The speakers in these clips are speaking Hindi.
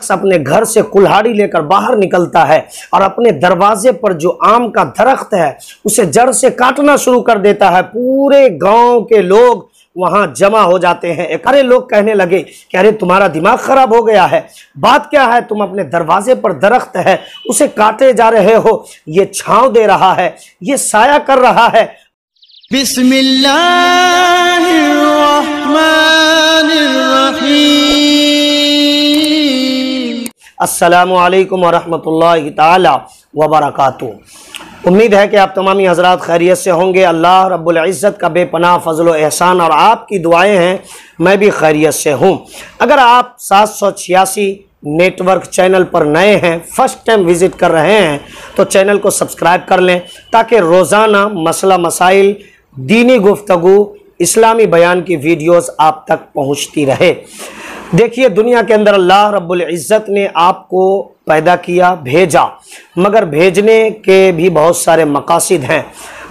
शख्स अपने घर से कुल्हाड़ी लेकर बाहर निकलता है और अपने दरवाजे पर जो आम का दरख्त है उसे जड़ से काटना शुरू कर देता है, पूरे गांव के लोग वहां जमा हो जाते हैं। अरे लोग कहने लगे कि अरे तुम्हारा दिमाग खराब हो गया है, बात क्या है, तुम अपने दरवाजे पर दरख्त है उसे काटे जा रहे हो, ये छांव दे रहा है, ये साया कर रहा है। बिस्मिल्लाहिर्रहमानिर्रहीम। अस्सलामु अलैकुम वरहमतुल्लाहि ताला वबरकातुहू। उम्मीद है कि आप तमामी हजरात खैरियत से होंगे। अल्लाह रब्बुल इज़्ज़त का बेपनाह फजल व एहसान और आपकी दुआएं हैं, मैं भी खैरियत से हूँ। अगर आप 786 नेटवर्क चैनल पर नए हैं, फर्स्ट टाइम विज़िट कर रहे हैं, तो चैनल को सब्सक्राइब कर लें ताकि रोज़ाना मसला मसाइल, दीनी गुफ्तगू, इस्लामी बयान की वीडियोस आप तक पहुँचती रहे। देखिए, दुनिया के अंदर अल्लाह रब्बुल इज़्ज़त ने आपको पैदा किया, भेजा, मगर भेजने के भी बहुत सारे मकासिद हैं।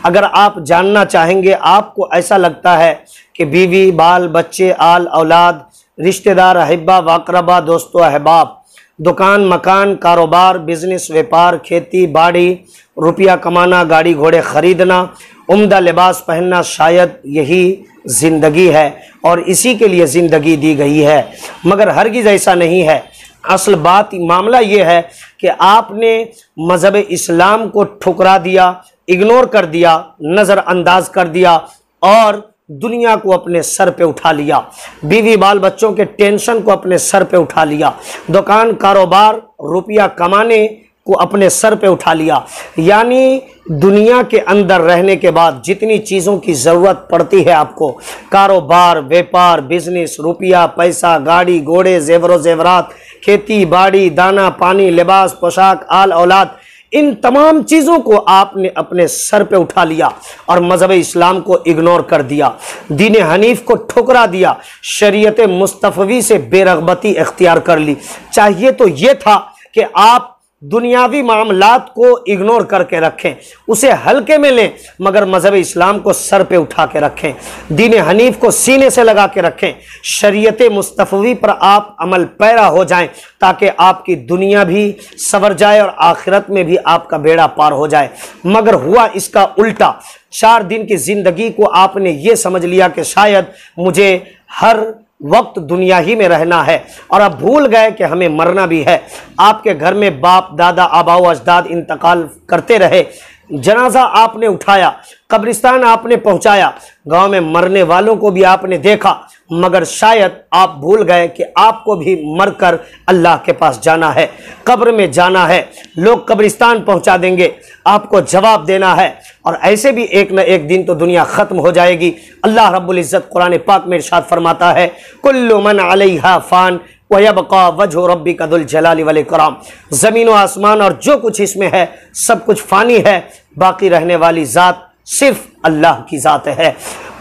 अगर आप जानना चाहेंगे, आपको ऐसा लगता है कि बीवी, बाल बच्चे, आल औलाद, रिश्तेदार, अहिब्बा वाकरबा, दोस्तों अहबाब, दुकान मकान, कारोबार, बिजनेस, व्यापार, खेती बाड़ी, रुपया कमाना, गाड़ी घोड़े ख़रीदना, उम्दा लिबास पहनना, शायद यही ज़िंदगी है और इसी के लिए ज़िंदगी दी गई है, मगर हरगिज़ ऐसा नहीं है। असल बात, मामला ये है कि आपने मज़हब इस्लाम को ठुकरा दिया, इग्नोर कर दिया, नज़रअंदाज कर दिया और दुनिया को अपने सर पे उठा लिया, बीवी बाल बच्चों के टेंशन को अपने सर पे उठा लिया, दुकान कारोबार, रुपया कमाने को अपने सर पे उठा लिया। यानी दुनिया के अंदर रहने के बाद जितनी चीज़ों की ज़रूरत पड़ती है आपको, कारोबार, व्यापार, बिजनेस, रुपया पैसा, गाड़ी घोड़े, जेवर जेवरात, खेती बाड़ी, दाना पानी, लिबास पोशाक, आल औलाद, इन तमाम चीज़ों को आपने अपने सर पे उठा लिया और मज़हब इस्लाम को इग्नोर कर दिया, दीन हनीफ को ठुकरा दिया, शरीयत मुस्तफ़वी से बेरग़बती इख्तियार कर ली। चाहिए तो ये था कि आप दुनियावी मामलात को इग्नोर करके रखें, उसे हल्के में लें, मगर मज़हब इस्लाम को सर पे उठा के रखें, दीन हनीफ को सीने से लगा के रखें, शरीयत मुस्तफ़वी पर आप अमल पैरा हो जाएं ताकि आपकी दुनिया भी संवर जाए और आखिरत में भी आपका बेड़ा पार हो जाए। मगर हुआ इसका उल्टा। 4 दिन की ज़िंदगी को आपने ये समझ लिया कि शायद मुझे हर वक्त दुनिया ही में रहना है और अब भूल गए कि हमें मरना भी है। आपके घर में बाप दादा आबाओ अजदाद इंतकाल करते रहे, जनाजा आपने उठाया, कब्रिस्तान आपने पहुंचाया, गांव में मरने वालों को भी आपने देखा, मगर शायद आप भूल गए कि आपको भी मरकर अल्लाह के पास जाना है, कब्र में जाना है, लोग कब्रिस्तान पहुंचा देंगे, आपको जवाब देना है और ऐसे भी एक न एक दिन तो दुनिया ख़त्म हो जाएगी। अल्लाह रब्बुल इज़्ज़त कुरान पाक में इरशाद फरमाता है, कुल्लु मन अलैहा फ़ान व यबक़ा वजहु रब्बिका दुल जलाली वल इकराम। ज़मीन व आसमान और जो कुछ इसमें है सब कुछ फ़ानी है, बाकी रहने वाली ज़ात सिर्फ अल्लाह की ज़ात है।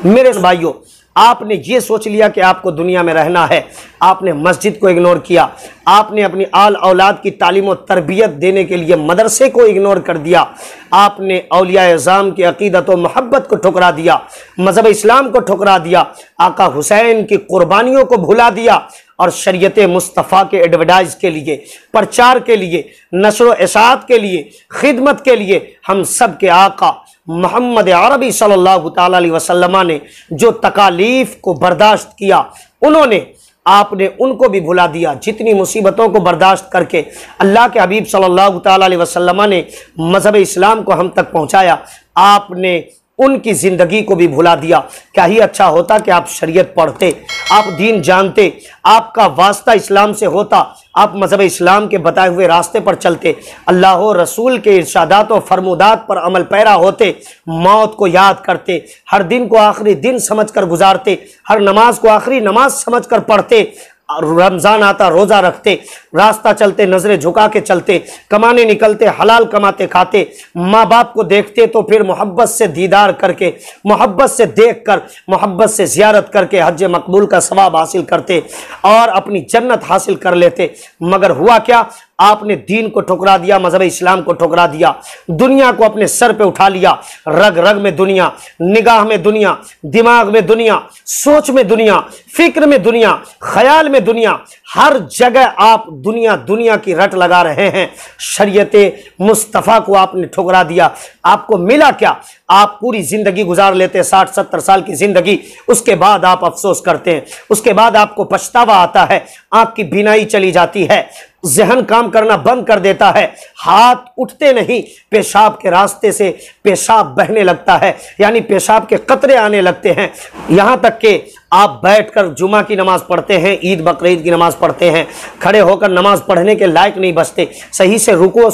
मेरे भाइयों, आपने ये सोच लिया कि आपको दुनिया में रहना है, आपने मस्जिद को इग्नोर किया, आपने अपनी आल औलाद की तालीम और तरबियत देने के लिए मदरसे को इग्नोर कर दिया, आपने औलिया इज़ाम की अक़ीदत और मोहब्बत को ठुकरा दिया, मज़हब इस्लाम को ठुकरा दिया, आका हुसैन की कुर्बानियों को भुला दिया और शरीयत मुस्तफ़ा के एडवर्टाइज के लिए, प्रचार के लिए, नशर व इशाअत के लिए, खिदमत के लिए हम सब के आका मोहम्मद अरबी सल्लल्लाहु ताला अलैहि वसल्लम ने जो तकालीफ को बर्दाश्त किया, उन्होंने, आपने उनको भी भुला दिया। जितनी मुसीबतों को बर्दाश्त करके अल्लाह के हबीब सल्लल्लाहु ताला अलैहि वसल्लम ने मज़हब इस्लाम को हम तक पहुँचाया, आपने उनकी ज़िंदगी को भी भुला दिया। क्या ही अच्छा होता कि आप शरीयत पढ़ते, आप दीन जानते, आपका वास्ता इस्लाम से होता, आप मज़हब इस्लाम के बताए हुए रास्ते पर चलते, अल्लाह और रसूल के इरशादात और फरमुदात पर अमल पैरा होते, मौत को याद करते, हर दिन को आखिरी दिन समझकर गुजारते, हर नमाज को आखिरी नमाज समझकर पढ़ते, रमज़ान आता रोज़ा रखते, रास्ता चलते नज़रें झुका के चलते, कमाने निकलते, हलाल कमाते खाते, माँ बाप को देखते तो फिर मोहब्बत से दीदार करके, मोहब्बत से देखकर, मोहब्बत से ज़ियारत करके हज मकबूल का सवाब हासिल करते और अपनी जन्नत हासिल कर लेते। मगर हुआ क्या, आपने दीन को ठुकरा दिया, मजहब इस्लाम को ठुकरा दिया, दुनिया को अपने सर पे उठा लिया। रग रग में दुनिया, निगाह में दुनिया, दिमाग में दुनिया, सोच में दुनिया, फिक्र में दुनिया, ख्याल में दुनिया, हर जगह आप दुनिया दुनिया की रट लगा रहे हैं। शरीयते मुस्तफ़ा को आपने ठुकरा दिया। आपको मिला क्या? आप पूरी जिंदगी गुजार लेते, 60-70 साल की जिंदगी, उसके बाद आप अफसोस करते हैं, उसके बाद आपको पछतावा आता है, आंख की बीनाई चली जाती है, जहन काम करना बंद कर देता है, हाथ उठते नहीं, पेशाब के रास्ते से पेशाब बहने लगता है, यानी पेशाब के कतरे आने लगते हैं। यहां तक कि आप बैठकर जुमा की नमाज पढ़ते हैं, ईद बकरीद की नमाज पढ़ते हैं, खड़े होकर नमाज पढ़ने के लायक नहीं बचते, सही से रुकू और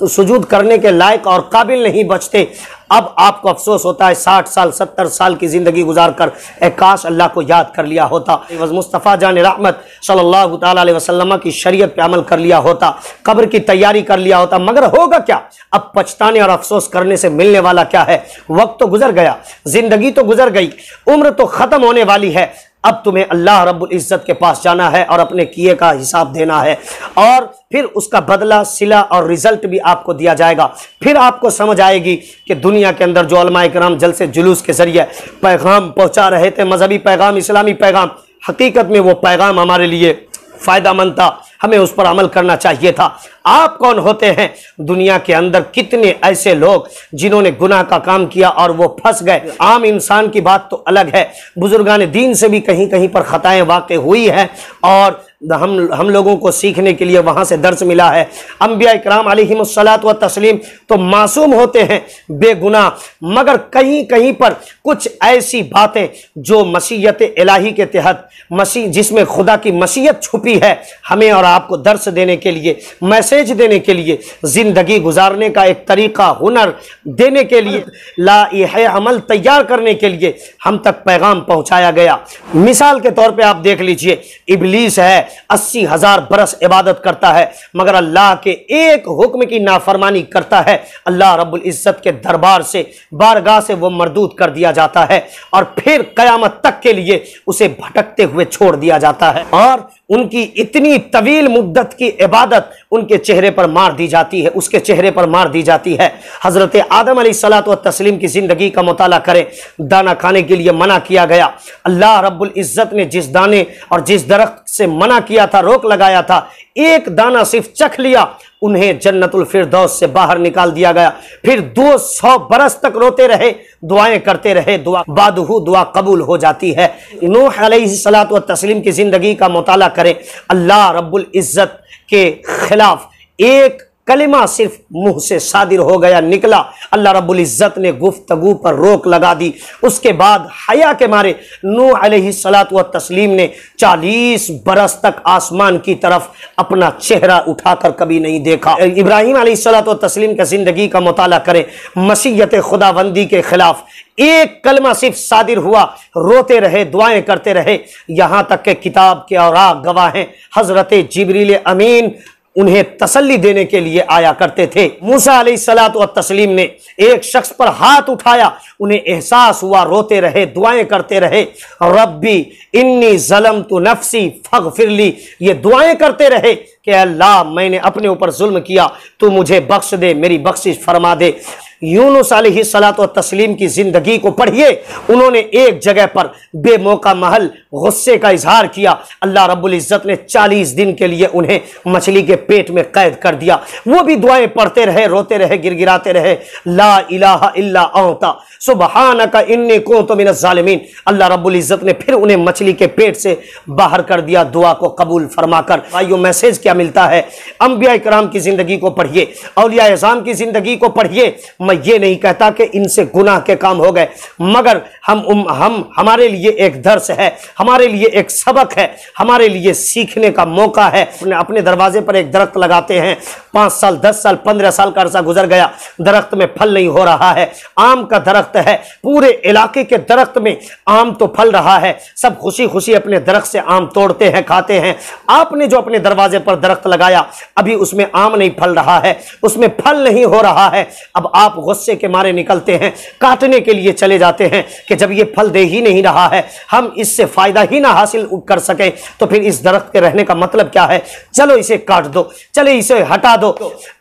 सुजूद करने के लायक और काबिल नहीं बचते। अब आपको अफसोस होता है 60 साल 70 साल की जिंदगी गुजार कर काश अल्लाह को याद कर लिया होता, मुस्तफ़ा जान रहमत सल्लल्लाहु ताला अलैहि वसल्लम की शरीयत पे अमल कर लिया होता, कब्र की तैयारी कर लिया होता। मगर होगा क्या? अब पछताने और अफसोस करने से मिलने वाला क्या है? वक्त तो गुजर गया, जिंदगी तो गुजर गई, उम्र तो खत्म होने वाली है। अब तुम्हें अल्लाह रब्बुल इज्जत के पास जाना है और अपने किए का हिसाब देना है, और फिर उसका बदला, सिला और रिजल्ट भी आपको दिया जाएगा। फिर आपको समझ आएगी कि दुनिया के अंदर जो उलमाए किराम जलसे जुलूस के जरिए पैगाम पहुंचा रहे थे, मजहबी पैगाम, इस्लामी पैगाम, हकीकत में वो पैगाम हमारे लिए फायदामंद था, हमें उस पर अमल करना चाहिए था। आप कौन होते हैं? दुनिया के अंदर कितने ऐसे लोग जिन्होंने गुनाह का काम किया और वो फंस गए। आम इंसान की बात तो अलग है, बुजुर्गान दीन से भी कहीं कहीं पर खताएं वाक़ हुई है और हम लोगों को सीखने के लिए वहां से दर्स मिला है। अंबिया इकराम अलैहिमुस्सलात व तस्लीम तो मासूम होते हैं, बेगुनाह, मगर कहीं कहीं पर कुछ ऐसी बातें जो मसीयत इलाही के तहत जिसमें खुदा की मसीयत छुपी है, हमें और आपको दर्स देने के लिए, मैसेज देने के लिए, जिंदगी गुजारने का एक तरीका, हुनर देने के लिए, लाइहे अमल तैयार करने के लिए हम तक पैगाम पहुंचाया गया। मिसाल के तौर पे आप देख लीजिए, इब्लीस है, 80,000 बरस इबादत करता है, मगर अल्लाह के एक हुक्म की नाफरमानी करता है, अल्लाह रब्बुल इज्जत के दरबार से, बारगाह से वो मरदूद कर दिया जाता है और फिर कयामत तक के लिए उसे भटकते हुए छोड़ दिया जाता है। और उनकी इतनी तवील मुद्दत की इबादत उनके चेहरे पर मार दी जाती है, उसके चेहरे पर मार दी जाती है। हजरत आदम अलैहिस्सलातु व तस्लीम की जिंदगी का मुताला करें, दाना खाने के लिए मना किया गया। अल्लाह रब्बुल इज्जत ने जिस दाने और जिस दरख्त से मना किया था, रोक लगाया था, एक दाना सिर्फ चख लिया, उन्हें जन्नतुल फिरदौस से बाहर निकाल दिया गया। फिर 200 बरस तक रोते रहे, दुआएं करते रहे, दुआ बादहू दुआ कबूल हो जाती है। नूह अलैहिस्सलातु व तस्लीम की जिंदगी का मुताला करें, अल्लाह रब्बुल इज्जत के खिलाफ एक कलिमा सिर्फ मुंह से सादिर हो गया, निकला, अल्लाह रब्बुल इज्जत ने गुफ्तगू पर रोक लगा दी। उसके बाद हया के मारे नूह अलैहिस्सलातु व तस्लीम ने 40 बरस तक आसमान की तरफ अपना चेहरा उठाकर कभी नहीं देखा। इब्राहिम अलैहिस्सलातु व तस्लीम की जिंदगी का मुताला करें, मसीयत खुदाबंदी के खिलाफ एक कलमा सिर्फ सादिर हुआ, रोते रहे, दुआएं करते रहे, यहां तक के किताब के औराक गवाह हैं, हजरत जिब्रील अमीन उन्हें तसल्ली देने के लिए आया करते थे। मूसा अलैहिस्सलातु व तस्लीम ने एक शख्स पर हाथ उठाया, उन्हें एहसास हुआ, रोते रहे, दुआएं करते रहे, रब्बी इन्नी ज़लमतु नफ्सी फग़फिरली, ये दुआएं करते रहे कि अल्लाह मैंने अपने ऊपर जुल्म किया, तू मुझे बख्श दे, मेरी बख्शिश फरमा दे। यूनुस अलैहिस्सलातु व तस्लीम की जिंदगी को पढ़िए, उन्होंने एक जगह पर बेमौका महल गुस्से का इजहार किया, अल्लाह रब्बुल इज्जत ने 40 दिन के लिए उन्हें मछली के पेट में कैद कर दिया। वो भी दुआएं पढ़ते रहे, रोते रहे, गिरगिराते रहे, ला इलाहा इल्ला अंता सुबहानका इन्नी कुन्तु मिनज़ ज़ालिमीन। अल्लाह रब्बुल इज्जत ने फिर उन्हें मछली के पेट से बाहर कर दिया, दुआ को कबूल फरमाकर। भाइयों, मैसेज क्या मिलता है? अंबिया इकराम की जिंदगी को पढ़िए, औलिया इज़ाम की जिंदगी को पढ़िए। मैं ये नहीं कहता कि इनसे गुनाह के काम हो गए, मगर हम हमारे लिए एक दर्स है, हमारे लिए एक सबक है, हमारे लिए सीखने का मौका है। अपने दरवाजे पर एक दरख्त लगाते हैं, 5 साल 10 साल 15 साल का अरसा गुजर गया, दरख्त में फल नहीं हो रहा है। आम का दरख्त है, पूरे इलाके के दरख्त में आम तो फल रहा है, सब खुशी खुशी अपने दरख्त से आम तोड़ते हैं, खाते हैं। आपने जो अपने दरवाजे पर दरख्त लगाया, अभी उसमें आम नहीं फल रहा है, उसमें फल नहीं हो रहा है। अब आप गुस्से के मारे निकलते हैं, काटने के लिए चले जाते हैं कि जब ये फल दे ही नहीं रहा है, हम इससे फायदा ही ना हासिल कर सके, तो फिर इस दरख्त के रहने का मतलब क्या है? चलो इसे काट दो, चले इसे हटा दो।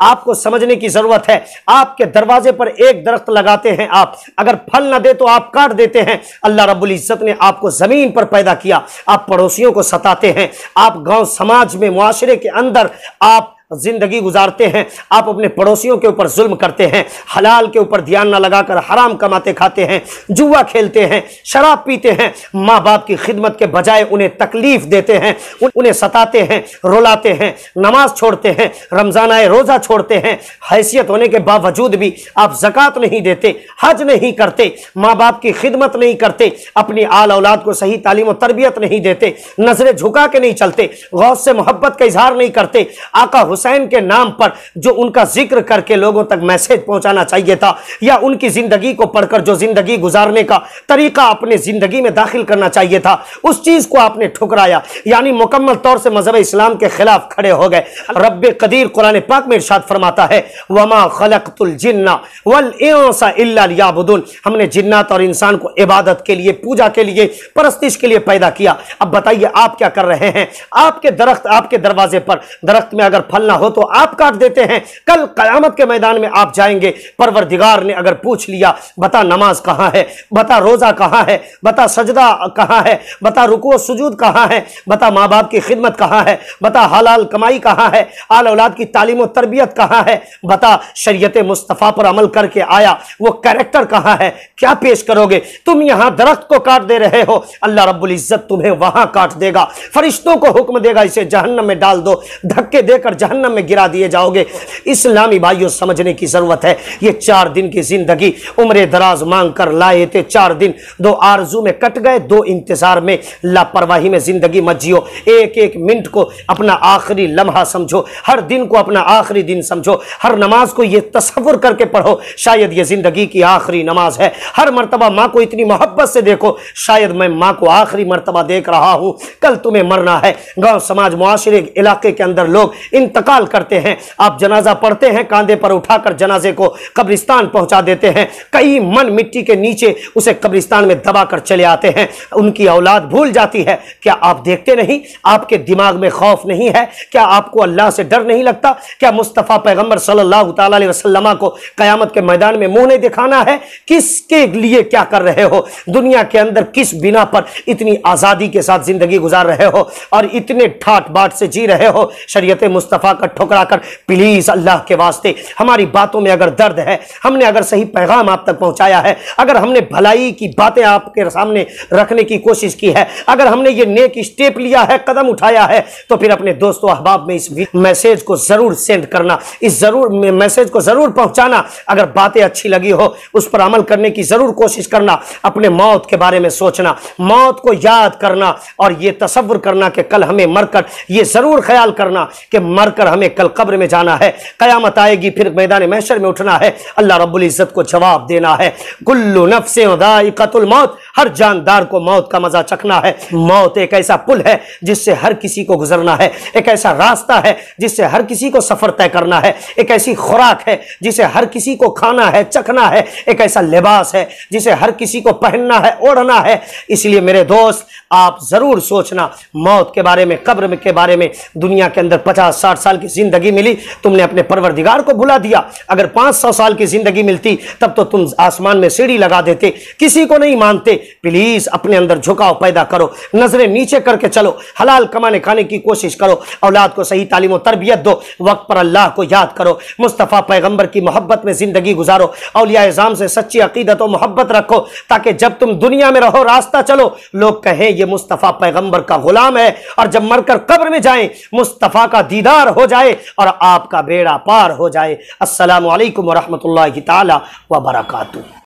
आपको समझने की जरूरत है। आपके दरवाजे पर एक दरख्त लगाते हैं आप, अगर फल ना दे तो आप काट देते हैं। अल्लाह रब्बुल इज्जत ने आपको जमीन पर पैदा किया, आप पड़ोसियों को सताते हैं, आप गांव समाज में मुआशरे के अंदर आप जिंदगी गुजारते हैं, आप अपने पड़ोसियों के ऊपर जुल्म करते हैं, हलाल के ऊपर ध्यान न लगाकर हराम कमाते खाते हैं, जुआ खेलते हैं, शराब पीते हैं, माँ बाप की खिदमत के बजाय उन्हें तकलीफ देते हैं, उन्हें सताते हैं, रुलाते हैं, नमाज छोड़ते हैं, रमजानाए रोजा छोड़ते हैं, हैसियत होने के बावजूद भी आप ज़कात नहीं देते, हज नहीं करते, माँ बाप की खिदमत नहीं करते, अपनी आल औलाद को सही तालीम और तरबियत नहीं देते, नजरें झुका के नहीं चलते, गौस से मोहब्बत का इजहार नहीं करते, आका हुसैन के नाम पर जो उनका जिक्र करके लोगों तक मैसेज पहुंचाना चाहिए था, या उनकी जिंदगी को पढ़कर जो जिंदगी गुजारने का तरीका अपने जिंदगी में दाखिल करना चाहिए था, उस चीज को आपने ठुकराया, यानी मुकम्मल तौर से मजहब इस्लाम के खिलाफ खड़े हो गए। रब्बे कदीर कुरान पाक में इरशाद फरमाता है, वमा खलक़तुल जिन्ना वल इंसा इल्ला लियाबुदून, हमने जिन्नात और इंसान को इबादत के लिए, पूजा के लिए, परस्तिश के लिए पैदा किया। अब बताइए आप क्या कर रहे हैं? आपके दरख्त आपके दरवाजे पर, दरख्त में अगर फल ना हो तो आप काट देते हैं। कल कयामत के मैदान में आप जाएंगे, परवरदिगार ने अगर पूछ लिया, बता नमाज कहां है, बता रोजा कहां है, बता सजदा कहां है, बता रुकू सुजूद कहां है, बता माँ बाप की खिदमत कहां है, बता हलाल कमाई कहां है, आल औलाद की तालीम और तरबियत कहां है, बता शरीयत मुस्तफ़ा पर अमल करके आया वो कैरेक्टर कहां है, क्या पेश करोगे? तुम यहां दरख्त को काट दे रहे हो, अल्लाह रब्बुल इज्जत तुम्हें वहां काट देगा, फरिश्तों को हुक्म देगा इसे जहन्नम में डाल दो, धक्के देकर जहन्नम में गिरा दिए जाओगे। इस्लामी भाइयों समझने की जरूरत है, ये 4 दिन की जिंदगी उम्र दराज मांग कर लाए थे, 4 दिन 2 आरजू में कट गए, 2 इंतजार में, लापरवाही में जिंदगी मत जियो। एक एक मिनट को अपना आखिरी लम्हा समझो, हर दिन को अपना आखिरी दिन समझो, हर नमाज को ये तसव्वुर करके पढ़ो शायद ये जिंदगी की आखिरी नमाज है। हर मर्तबा माँ को इतनी मोहब्बत से देखो, शायद मैं माँ को आखिरी मर्तबा देख रहा हूं, कल तुम्हें मरना है। गांव समाज मुआशरे इलाके के अंदर लोग इंतकाल करते हैं, आप जनाजा पढ़ते हैं, कांधे पर उठाकर जनाजे को कब्रिस्तान पहुंचा देते हैं, कई मन मिट्टी के नीचे उसे कब्रिस्तान में दबाकर चले आते हैं, उनकी औलाद भूल जाती है। क्या आप देखते नहीं? आपके दिमाग में खौफ नहीं है? क्या आपको अल्लाह से डर नहीं लगता? क्या मुस्तफ़ा पैगंबर सल्लल्लाहु ताला अलैहि वसल्लम को कयामत के मैदान में मुंह नहीं दिखाना है? किसके लिए क्या कर रहे हो? दुनिया के अंदर किस बिना पर इतनी आजादी के साथ जिंदगी गुजार रहे हो और इतने ठाट बाट से जी रहे हो शरीयत मुस्तफ़ा का ठुकरा कर? प्लीज अल्लाह के वास्ते हमारी बातों में अगर दर्द है, हमने अगर सही पैगाम आप तक पहुंचाया है, अगर हमने भलाई की बातें आपके सामने रखने की कोशिश की है, अगर हमने ये नेक स्टेप लिया है, कदम उठाया है, तो फिर अपने दोस्तों अहबाब में इस मैसेज को जरूर सेंड करना, इस जरूर मैसेज को जरूर पहुंचाना। अगर बातें अच्छी लगी हो उस पर अमल करने की जरूर कोशिश करना, अपने मौत के बारे में सोचना, मौत को याद करना और ये तसव्वुर करना कि कल हमें मरकर, ये जरूर ख्याल करना कि मरकर हमें कल कब्र में जाना है, कयामत आएगी, फिर मैदान महशर में उठना है, अल्लाह रब्बुल इज्जत को जवाब देना है। कुल्लु नफ्सिन ज़ाइक़तुल मौत, हर जानदार को मौत का मजा चखना है। मौत एक ऐसा पुल है जिससे हर किसी को गुजरना है, एक ऐसा रास्ता है जिससे हर किसी को सफर तय करना है, एक ऐसी खुराक है जिसे हर किसी को खाना है, चखना है, एक ऐसा लिबास है जिसे हर किसी को पहनना है, ओढ़ना है। इसलिए मेरे दोस्त आप जरूर सोचना मौत के बारे में, कब्र के बारे में। दुनिया के अंदर 50-60 साल की जिंदगी मिली, तुमने अपने परवरदिगार को भुला दिया। अगर 500 साल की जिंदगी मिलती तब तो तुम आसमान में सीढ़ी लगा देते, किसी को नहीं मानते। प्लीज अपने अंदर झुकाव पैदा करो, नजरें नीचे करके चलो, हलाल कमाने खाने की कोशिश करो, औलाद को सही तालीम और तरबियत दो, वक्त पर अल्लाह को याद करो, मुस्तफ़ा पैगंबर की मोहब्बत में जिंदगी गुजारो, औलिया इज़ाम से सच्ची अकीदत और मोहब्बत रखो, ताकि जब तुम दुनिया में रहो, रास्ता चलो, लोग कहें ये मुस्तफ़ा पैगंबर का गुलाम है, और जब मरकर कब्र में जाएं मुस्तफ़ा का दीदार हो जाए और आपका बेड़ा पार हो जाए। अस्सलामु अलैकुम व रहमतुल्लाहि ताला व बरकातुहू।